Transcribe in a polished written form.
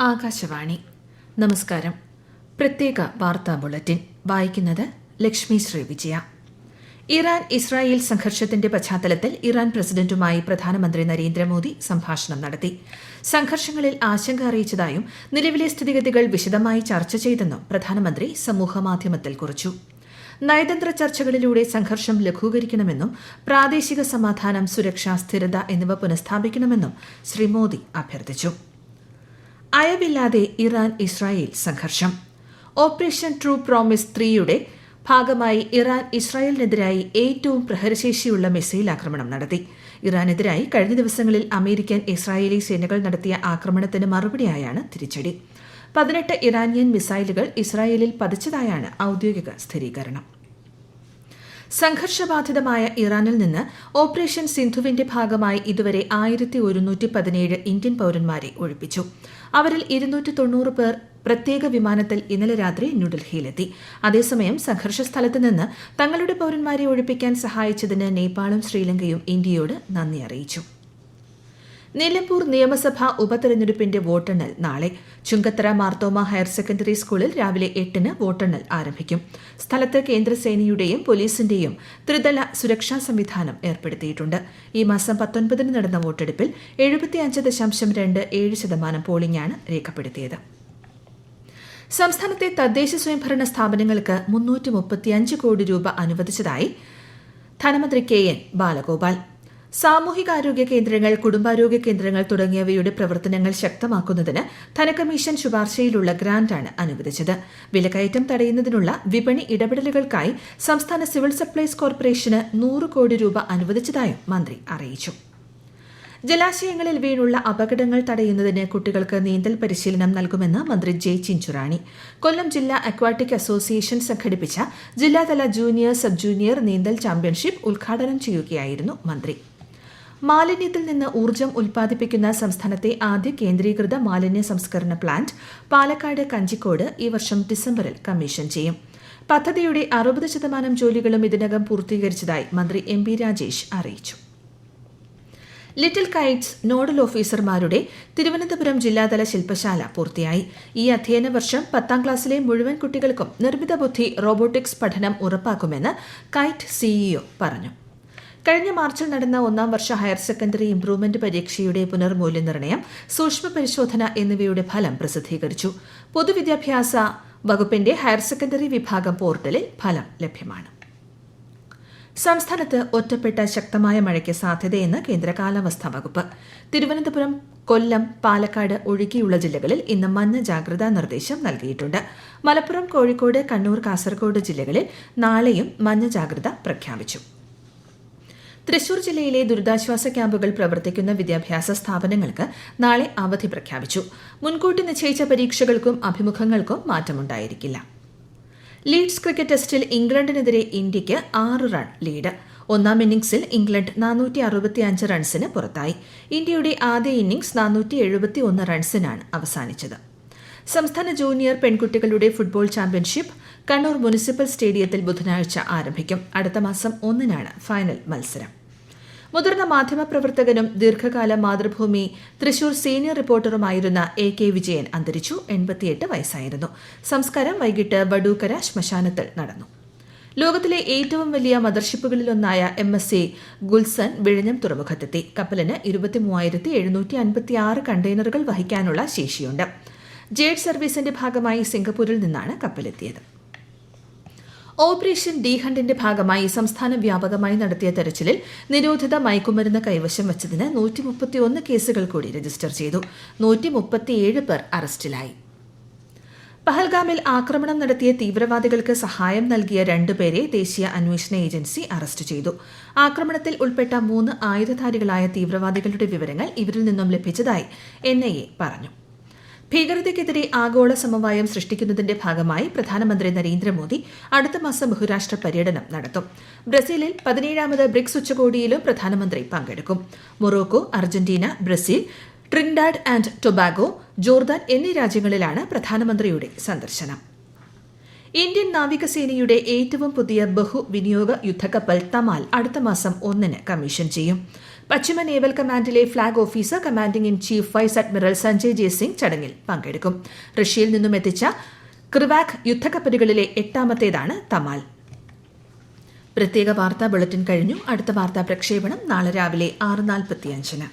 ആകാശവാണി. നമസ്കാരം. പ്രത്യേക വാർത്താ ബുള്ളറ്റിൻ വായിക്കുന്നത് ലക്ഷ്മി ശ്രീ വിജയ. ഇറാൻ ഇസ്രായേൽ സംഘർഷത്തിന്റെ പശ്ചാത്തലത്തിൽ ഇറാൻ പ്രസിഡന്റുമായി പ്രധാനമന്ത്രി നരേന്ദ്രമോദി സംഭാഷണം നടത്തി. സംഘർഷങ്ങളിൽ ആശങ്ക അറിയിച്ചതായും നിലവിലെ സ്ഥിതിഗതികൾ വിശദമായി ചർച്ച ചെയ്തെന്നും പ്രധാനമന്ത്രി സമൂഹമാധ്യമത്തിൽ കുറിച്ചു. നയതന്ത്ര ചർച്ചകളിലൂടെ സംഘർഷം ലഘൂകരിക്കണമെന്നും പ്രാദേശിക സമാധാനം, സുരക്ഷ, സ്ഥിരത എന്നിവ പുനഃസ്ഥാപിക്കണമെന്നും ശ്രീ മോദി അഭ്യർത്ഥിച്ചു. അയവില്ലാതെ ഇറാൻ ഇസ്രായേൽ സംഘർഷം. ഓപ്പറേഷൻ ട്രൂ പ്രോമിസ് 3യുടെ ഭാഗമായി ഇറാൻ ഇസ്രായേലിനെതിരായി ഏറ്റവും പ്രഹരശേഷിയുള്ള മിസൈൽ ആക്രമണം നടത്തി. ഇറാനെതിരായി കഴിഞ്ഞ ദിവസങ്ങളിൽ അമേരിക്കൻ ഇസ്രായേലി സേനകൾ നടത്തിയ ആക്രമണത്തിന് മറുപടിയായാണ് തിരിച്ചടി. 18 ഇറാനിയൻ മിസൈലുകൾ ഇസ്രായേലിൽ പതിച്ചതായാണ് ഔദ്യോഗിക സ്ഥിരീകരണം. സംഘർഷബാധിതമായ ഇറാനിൽ നിന്ന് ഓപ്പറേഷൻ സിന്ധുവിന്റെ ഭാഗമായി ഇതുവരെ 1117 ഇന്ത്യൻ പൌരന്മാരെ ഒഴിപ്പിച്ചു. അവരിൽ 290 പേർ പ്രത്യേക വിമാനത്തിൽ ഇന്നലെ രാത്രി ന്യൂഡൽഹിയിലെത്തി. അതേസമയം സംഘർഷ സ്ഥലത്ത് നിന്ന് തങ്ങളുടെ പൌരന്മാരെ ഒഴിപ്പിക്കാൻ സഹായിച്ചതിന് നേപ്പാളും ശ്രീലങ്കയും ഇന്ത്യയോട് നന്ദി അറിയിച്ചു. നിലമ്പൂർ നിയമസഭാ ഉപതെരഞ്ഞെടുപ്പിന്റെ വോട്ടെണ്ണൽ നാളെ. ചുങ്കത്തറ മാർത്തോമ ഹയർ സെക്കൻഡറി സ്കൂളിൽ രാവിലെ 8-ന് വോട്ടെണ്ണൽ ആരംഭിക്കും. സ്ഥലത്ത് കേന്ദ്രസേനയുടെയും പോലീസിന്റെയും ത്രിതല സുരക്ഷാ സംവിധാനം ഏർപ്പെടുത്തിയിട്ടുണ്ട്. ഈ മാസം 19-ന് നടന്ന വോട്ടെടുപ്പിൽ 75.27% പോളിംഗാണ് രേഖപ്പെടുത്തിയത്. സംസ്ഥാനത്തെ തദ്ദേശ സ്വയംഭരണ സ്ഥാപനങ്ങൾക്ക് 335 കോടി രൂപ അനുവദിച്ചതായി ധനമന്ത്രി കെ.എൻ. ബാലഗോപാൽ. സാമൂഹികാരോഗ്യ കേന്ദ്രങ്ങൾ, കുടുംബാരോഗ്യ കേന്ദ്രങ്ങൾ തുടങ്ങിയവയുടെ പ്രവർത്തനങ്ങൾ ശക്തമാക്കുന്നതിന് ധനകമ്മീഷൻ ശുപാർശയിലുള്ള ഗ്രാന്റാണ് അനുവദിച്ചത്. വിലക്കയറ്റം തടയുന്നതിനുള്ള വിപണി ഇടപെടലുകൾക്കായി സംസ്ഥാന സിവിൽ സപ്ലൈസ് കോർപ്പറേഷന് 100 കോടി രൂപ അനുവദിച്ചതായും മന്ത്രി അറിയിച്ചു. ജലാശയങ്ങളിൽ വീണുള്ള അപകടങ്ങൾ തടയുന്നതിന് കുട്ടികൾക്ക് നീന്തൽ പരിശീലനം നൽകുമെന്ന് മന്ത്രി ജെ ചിഞ്ചുറാണി. കൊല്ലം ജില്ലാ അക്വാട്ടിക് അസോസിയേഷൻ സംഘടിപ്പിച്ച ജില്ലാതല ജൂനിയർ, സബ് ജൂനിയർ നീന്തൽ ചാമ്പ്യൻഷിപ്പ് ഉദ്ഘാടനം ചെയ്യുകയായിരുന്നു മന്ത്രി. മാലിന്യത്തിൽ നിന്ന് ഊർജ്ജം ഉൽപ്പാദിപ്പിക്കുന്ന സംസ്ഥാനത്തെ ആദ്യ കേന്ദ്രീകൃത മാലിന്യ സംസ്കരണ പ്ലാന്റ് പാലക്കാട് കഞ്ചിക്കോട് ഈ വർഷം ഡിസംബറിൽ കമ്മീഷൻ ചെയ്യും. പദ്ധതിയുടെ 60% ജോലികളും ഇതിനകം പൂർത്തീകരിച്ചതായി മന്ത്രി എം പി രാജേഷ് അറിയിച്ചു. ലിറ്റിൽ കൈറ്റ്സ് നോഡൽ ഓഫീസർമാരുടെ തിരുവനന്തപുരം ജില്ലാതല ശില്പശാല പൂർത്തിയായി. ഈ അധ്യയന വർഷം 10ാം ക്ലാസ്സിലെ മുഴുവൻ കുട്ടികൾക്കും നിർമ്മിത ബുദ്ധി റോബോട്ടിക്സ് പഠനം ഉറപ്പാക്കുമെന്ന് കൈറ്റ് സിഇഒ പറഞ്ഞു. കഴിഞ്ഞ മാർച്ചിൽ നടന്ന 1ാം വർഷ ഹയർ സെക്കൻഡറി ഇംപ്രൂവ്മെന്റ് പരീക്ഷയുടെ പുനർമൂല്യനിർണ്ണയം, സൂക്ഷ്മ പരിശോധന എന്നിവയുടെ ഫലം പ്രസിദ്ധീകരിച്ചു. പൊതുവിദ്യാഭ്യാസ വകുപ്പിന്റെ ഹയർ സെക്കൻഡറി വിഭാഗം പോർട്ടലിൽ ഫലം ലഭ്യമാണ്. സംസ്ഥാനത്ത് ഒറ്റപ്പെട്ട ശക്തമായ മഴയ്ക്ക് സാധ്യതയെന്ന് കേന്ദ്ര കാലാവസ്ഥാ വകുപ്പ്. തിരുവനന്തപുരം, കൊല്ലം, പാലക്കാട് ഒഴികെയുള്ള ജില്ലകളിൽ ഇന്ന് മഞ്ഞ ജാഗ്രതാ നിർദ്ദേശം നൽകിയിട്ടുണ്ട്. മലപ്പുറം, കോഴിക്കോട്, കണ്ണൂർ, കാസർഗോഡ് ജില്ലകളിൽ നാളെയും മഞ്ഞ ജാഗ്രത പ്രഖ്യാപിച്ചു. തൃശൂർ ജില്ലയിലെ ദുരിതാശ്വാസ ക്യാമ്പുകൾ പ്രവർത്തിക്കുന്ന വിദ്യാഭ്യാസ സ്ഥാപനങ്ങൾക്ക് നാളെ അവധി പ്രഖ്യാപിച്ചു. മുൻകൂട്ടി നിശ്ചയിച്ച പരീക്ഷകൾക്കും അഭിമുഖങ്ങൾക്കും മാറ്റമുണ്ടായിരിക്കില്ല. ലീഡ്സ് ക്രിക്കറ്റ് ടെസ്റ്റിൽ ഇംഗ്ലണ്ടിനെതിരെ ഇന്ത്യയ്ക്ക് 6 റൺ ലീഡ്. 1ാം ഇന്നിംഗ്സിൽ ഇംഗ്ലണ്ട് 465 റൺസിന് പുറത്തായി. ഇന്ത്യയുടെ ആദ്യ ഇന്നിംഗ്സ് 471 റൺസിനാണ് അവസാനിച്ചത്. സംസ്ഥാന ജൂനിയർ പെൺകുട്ടികളുടെ ഫുട്ബോൾ ചാമ്പ്യൻഷിപ്പ് കണ്ണൂർ മുനിസിപ്പൽ സ്റ്റേഡിയത്തിൽ ബുധനാഴ്ച ആരംഭിക്കും. അടുത്ത മാസം 1-നാണ് ഫൈനൽ മത്സരം. മുതിർന്ന മാധ്യമപ്രവർത്തകനും ദീർഘകാല മാതൃഭൂമി തൃശൂർ സീനിയർ റിപ്പോർട്ടറുമായിരുന്ന AK വിജയൻ അന്തരിച്ചു. 88 വയസ്സായിരുന്നു. സംസ്കാരം വൈകിട്ട് വടൂക്കര ശ്മശാനത്തിൽ നടന്നു. ലോകത്തിലെ ഏറ്റവും വലിയ മദർഷിപ്പുകളിലൊന്നായ MSC ഗുൽസൻ വിഴിഞ്ഞം തുറമുഖത്തെത്തി. കപ്പലിന് 23,756 കണ്ടെയ്നറുകൾ വഹിക്കാനുള്ള ശേഷിയുണ്ട്. ജേഡ് സർവീസിന്റെ ഭാഗമായി സിംഗപ്പൂരിൽ നിന്നാണ് കപ്പലെത്തിയത്. ഓപ്പറേഷൻ ഡി ഹണ്ടിന്റെ ഭാഗമായി സംസ്ഥാന വ്യാപകമായി നടത്തിയ തെരച്ചിലിൽ നിരോധിത മയക്കുമരുന്ന് കൈവശം വച്ചതിന് 131 കേസുകൾ കൂടി രജിസ്റ്റർ ചെയ്തു. 137 പേർ അറസ്റ്റിലായി. പഹൽഗാമിൽ ആക്രമണം നടത്തിയ തീവ്രവാദികൾക്ക് സഹായം നൽകിയ 2 പേരെ ദേശീയ അന്വേഷണ ഏജൻസി അറസ്റ്റ് ചെയ്തു. ആക്രമണത്തിൽ ഉൾപ്പെട്ട 3 ആയുധധാരികളായ തീവ്രവാദികളുടെ വിവരങ്ങൾ ഇവരിൽ നിന്നും ലഭിച്ചതായി NIA പറഞ്ഞു. ഭീകരതയ്ക്കെതിരെ ആഗോള സമവായം സൃഷ്ടിക്കുന്നതിന്റെ ഭാഗമായി പ്രധാനമന്ത്രി നരേന്ദ്രമോദി അടുത്ത മാസം ബഹുരാഷ്ട്ര പര്യടനം നടത്തും. ബ്രസീലിൽ 17ാമത് ബ്രിക്സ് ഉച്ചകോടിയിലും പ്രധാനമന്ത്രി പങ്കെടുക്കും. Morocco, Argentina, Brazil, Trinidad and Tobago, Jordan എന്നീ രാജ്യങ്ങളിലാണ് പ്രധാനമന്ത്രിയുടെ സന്ദർശനം. ഇന്ത്യൻ നാവികസേനയുടെ ഏറ്റവും പുതിയ ബഹുവിനിയോഗ യുദ്ധക്കപ്പൽ തമാൽ അടുത്ത മാസം 1-ന് കമ്മീഷൻ ചെയ്യും. പശ്ചിമ നേവൽ കമാൻഡിലെ flag officer commanding in chief vice admiral Sanjay Jayasingh ചടങ്ങിൽ പങ്കെടുക്കും. റഷ്യയിൽ നിന്നും എത്തിച്ച ക്രിവാക് യുദ്ധക്കപ്പലുകളിലെ 8ാമത്തേതാണ് തമാൽ. പ്രത്യേക വാർത്താ ബുള്ളറ്റിൻ കഴിഞ്ഞു. അടുത്ത വാർത്താ പ്രക്ഷേപണം നാളെ രാവിലെ 6:45.